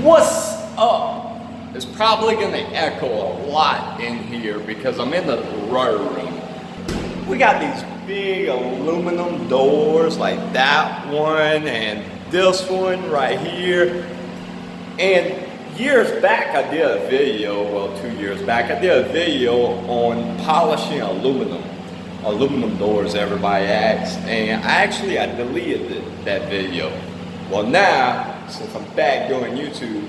What's up? It's probably gonna echo a lot in here because I'm in the rotor room. We got these big aluminum doors like that one and this one right here. And years back I did a video, well 2 years back, I did a video on polishing aluminum doors, everybody asks, and I deleted that video. Well now, since I'm back doing YouTube,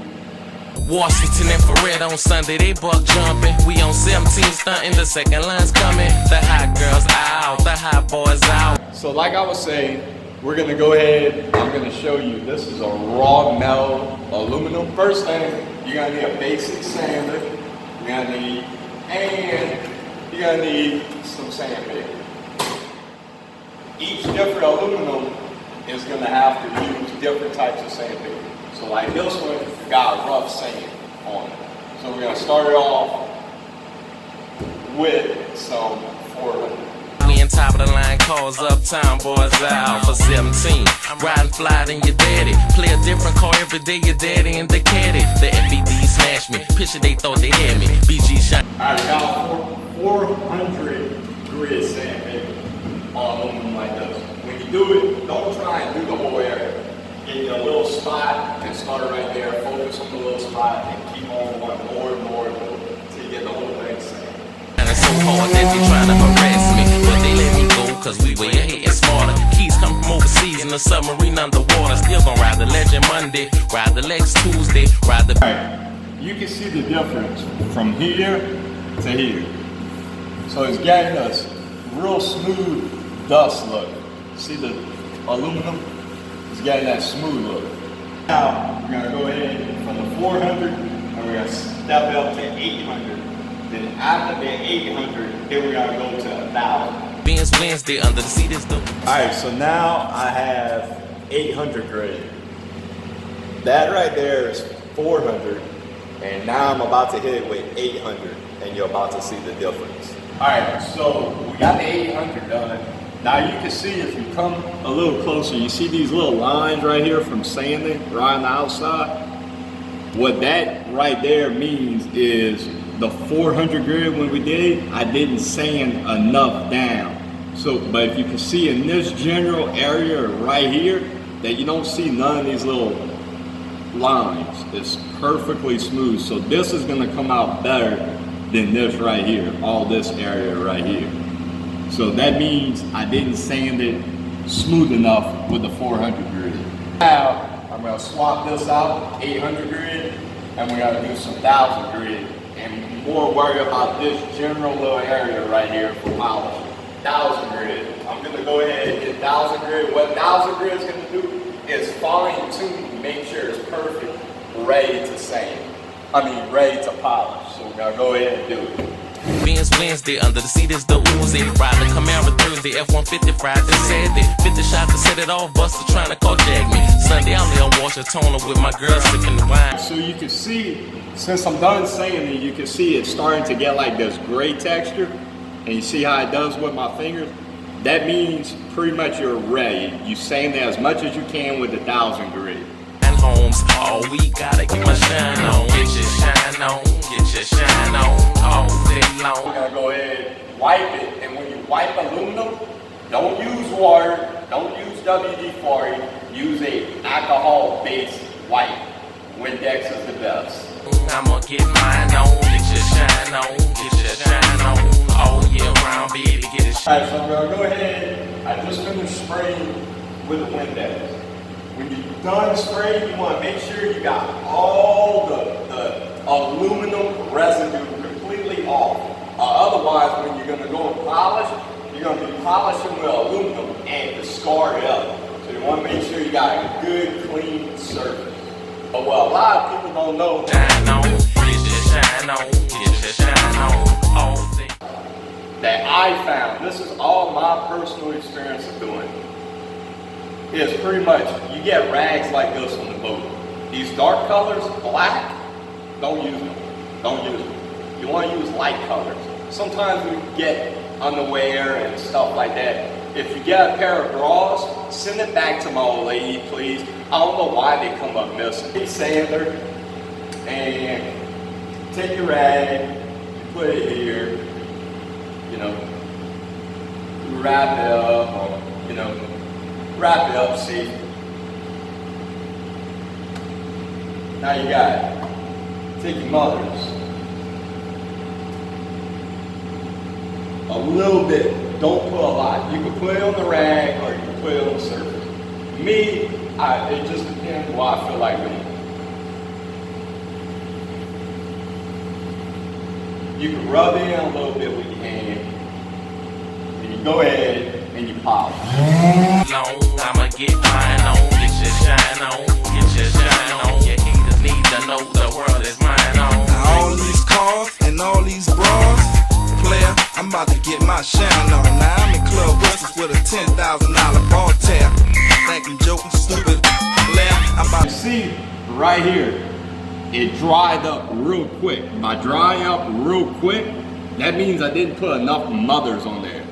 Washington infrared on Sunday, they buck jumping. We on 17 stunting, the second line's coming. The hot girls out, the hot boys out. so like I was saying, we're gonna go ahead, I'm gonna show you, this is a raw metal aluminum. First thing, you're gonna need a basic sander, you're gonna need some sandpaper. Each different aluminum is gonna have to use different types of sandpaper. So like this one got a rough sand on it. So we're gonna start it off with some 400. We in top of the line, calls uptown, boys out for 17. Riding fly than your daddy. Play a different car every day, your daddy in the caddy. The FBD smashed me, picture they thought they had me. BG shot. Alright, got 400 grit sandpaper on aluminum like this. When you do it, don't try and do the whole area. Get your little spot and start right there. Focus on the little spot and keep on going more and more until you get the whole thing sand. And it's so hard that they trying to harass me, but they let me go cause we way ahead and smarter. Keys come from overseas in the submarine underwater. Still gonna ride the Legend Monday, ride the Lex Tuesday, ride the... Alright, you can see the difference from here to here. So it's getting us real smooth dust look. See the aluminum? It's getting that smooth look. Now we're gonna go ahead from the 400 and we're gonna step up to 800. Then after the 800, then we're gonna go to 1,000. Ben's Wednesday under the seat is the... Alright, so now I have 800 grade. That right there is 400, and now I'm about to hit it with 800, and you're about to see the difference. Alright, so we got the 800 done. Now you can see if you come a little closer, you see these little lines right here from sanding right on the outside? What that right there means is the 400 grit when we did it, I didn't sand enough down. So, but if you can see in this general area right here, that you don't see none of these little lines. It's perfectly smooth. So this is gonna come out better than this right here, all this area right here. So that means I didn't sand it smooth enough with the 400 grit. Now, I'm gonna swap this out, 800 grit, and we gotta do some 1,000 grit, and more worry about this general little area right here for polish. 1,000 grit. I'm gonna go ahead and get 1,000 grit. What 1,000 grit is gonna do is fine tune, make sure it's perfect, ready to sand. Ready to polish. So we're gonna go ahead and do it. Ben's Wednesday under the seat is the Uzi. Ride the Camaro Thursday, F-150 Friday, Saturday. 50 shots to set it off, Buster trying to carjack me. Sunday I'm there on Washington with my girl sipping the wine. So you can see, since I'm done saying it, you can see it's starting to get like this gray texture. And you see how it does with my fingers? That means pretty much you're ready. You sand it as much as you can with the 1,000 grit. And homes, all we gotta get my shine on. Get your shine on, get your shine on, all day long. We're gonna go ahead, wipe it, and when you wipe aluminum, don't use water, don't use WD-40, use a alcohol-based wipe. Windex is the best. I'ma get mine on, get your shine on, get your shine on, all year round, baby, get it shine. Alright, so I'm gonna go ahead, I just finished spraying with the Windex. When you're done spraying, you wanna make sure you got all the aluminum residue completely off. Otherwise, when you're gonna go and polish, you're gonna be polishing with aluminum and discard it up. So you wanna make sure you got a good, clean surface. But what a lot of people don't know, Shine on, get your shine on, get your shine on, all day. that I found, this is all my personal experience of doing it, is pretty much, you get rags like this on the boat. These dark colors, black, don't use them. Don't use them. You want to use light colors. Sometimes we get underwear and stuff like that. If you get a pair of bras, send it back to my old lady, please. I don't know why they come up missing. Sander, and take your rag, put it here, you know, wrap it up, or, you know, wrap it up safe. Now you got it. Take your mother's. A little bit, don't put a lot. You can put it on the rag or you can put it on the surface. Me, it just depends what I feel like doing. You can rub it in a little bit with your hand, and you go ahead and you polish. I'ma get mine on, get your shine on, get your shine on. Your haters need to know the world is mine on. Now all these cars and all these bras, player, I'm about to get my shine on. Now I'm in Club West with a $10,000 ball tap. Think I'm joking, stupid player. I'm about You see, right here, it dried up real quick. By drying up real quick, that means I didn't put enough mothers on there.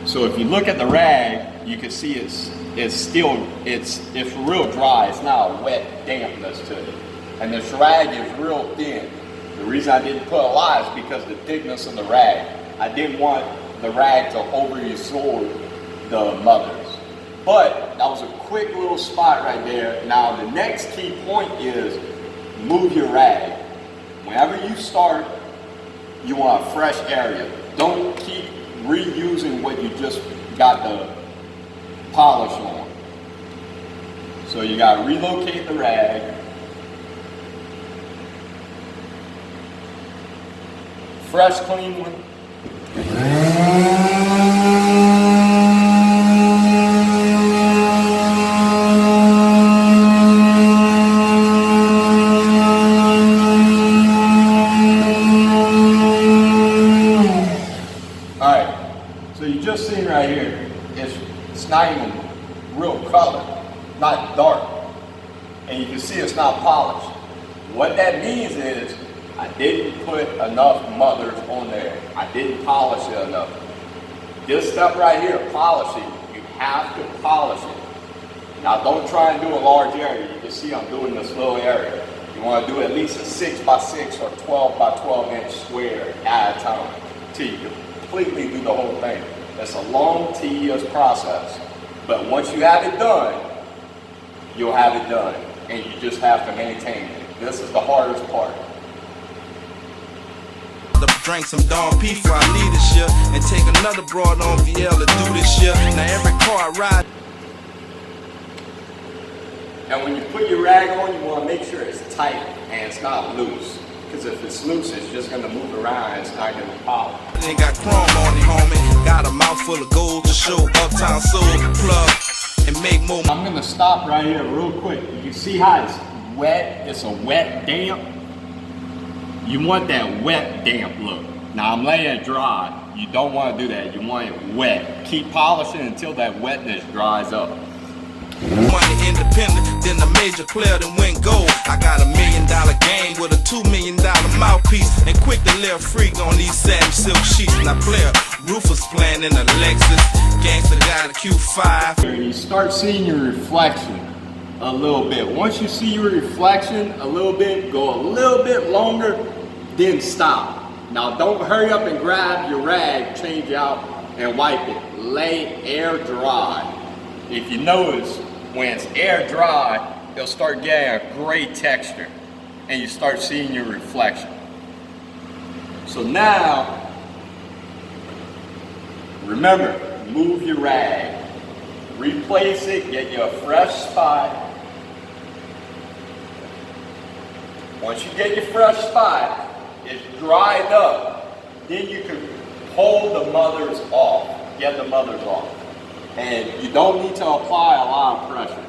So if you look at the rag, you can see it's real dry. It's not a wet dampness to it. And this rag is real thin. The reason I didn't put a lot is because the thickness of the rag. I didn't want the rag to over-absorb the mothers. But that was a quick little spot right there. Now the next key point is move your rag. Whenever you start, you want a fresh area. Don't keep reusing what you just got the polish on. So you gotta relocate the rag. Fresh, clean one. Alright, so you just seen right here, it's not even real color, not dark. And you can see it's not polished. What that means is I didn't put enough mothers on there. I didn't polish it enough. This stuff right here, polishing, you have to polish it. Now don't try and do a large area. You can see I'm doing this little area. You want to do at least a 6x6 or 12x12 inch square at a time till you completely do the whole thing. That's a long, tedious process. But once you have it done, you'll have it done. And you just have to maintain it. This is the hardest part. drink some Don P before I leave this year, and take another broad on VL to do this year. Now every car I ride. And when you put your rag on, you want to make sure it's tight and it's not loose. Because if it's loose, it's just going to move around and it's not going to pop. Ain't got chrome on it, homie. Got a mouthful of gold to show Uptown Soul plug and make more. I'm going to stop right here real quick. You see how it's wet? It's a wet damp. You want that wet damp look. Now I'm letting it dry. You don't want to do that. You want it wet. Keep polishing until that wetness dries up. Money independent, then a major player that went gold. I got $1 million game with a $2 million mouthpiece, and quick to live freak on these satin silk sheets. Now player Rufus playing in a Lexus, gangster got a Q5. And you start seeing your reflection a little bit. Once you see your reflection a little bit, go a little bit longer, then stop. Now don't hurry up and grab your rag, change out, and wipe it. Lay air dry. If you notice, when it's air dry, it'll start getting a gray texture and you start seeing your reflection. So now, remember, move your rag, replace it, get you a fresh spot. Once you get your fresh spot, it's dried up, then you can pull the mothers off, get the mothers off. And you don't need to apply a lot of pressure.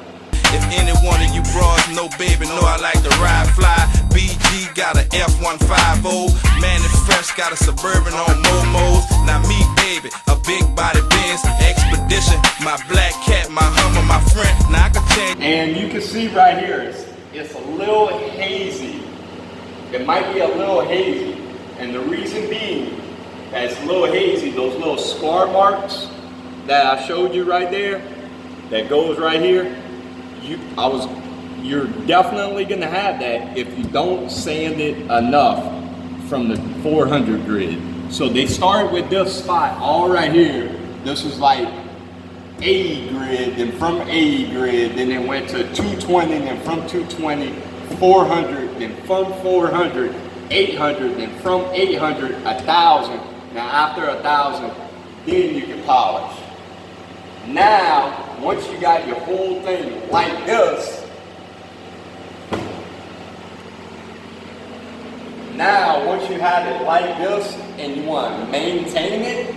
If any one of you bros know, baby, know I like to ride fly. BG got a F150, Manny Fresh got a Suburban on Momos. Now me, baby, a big body Benz Expedition, my black cat, my Hummer, my friend. Now I can change. And you can see right here, it's a little hazy. It might be a little hazy. And the reason being that it's a little hazy, those little scar marks that I showed you right there, that goes right here, I was you're definitely gonna have that if you don't sand it enough from the 400 grid. So they started with this spot all right here. This was like 80 grid, then from 80 grid, then it went to 220, then from 220, 400, then from 400, 800, then from 800, 1,000. Now after 1,000, then you can polish. Now, once you got your whole thing like this, now once you have it like this and you want to maintain it,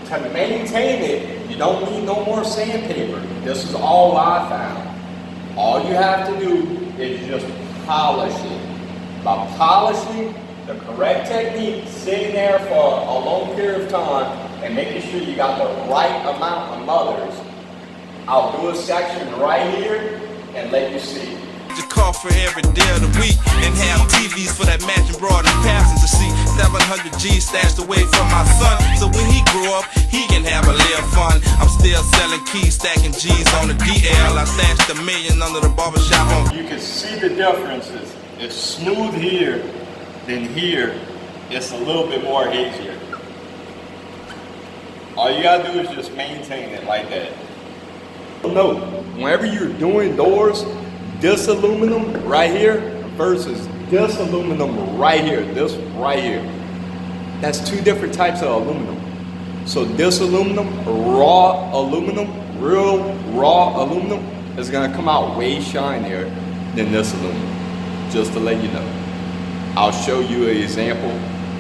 to maintain it, you don't need no more sandpaper. This is all I found. All you have to do is just polish it. By polishing the correct technique, sitting there for a long period of time and making sure you got the right amount of mothers, I'll do a section right here and let you see. The car for every day of the week and have TVs for that matching broad and passenger seat. 700 G's stashed away from my son, so when he grow up, he can have a little fun. I'm still selling keys, stacking G's on the DL. I stashed $1 million under the barbershop on. You can see the differences. It's smooth here, then here, it's a little bit more hazier. All you gotta do is just maintain it like that. No, whenever you're doing doors, this aluminum right here versus this aluminum right here, this right here, that's two different types of aluminum. So this aluminum, raw aluminum, real raw aluminum, is gonna come out way shinier than this aluminum, just to let you know. I'll show you an example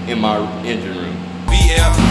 in my engine room. BL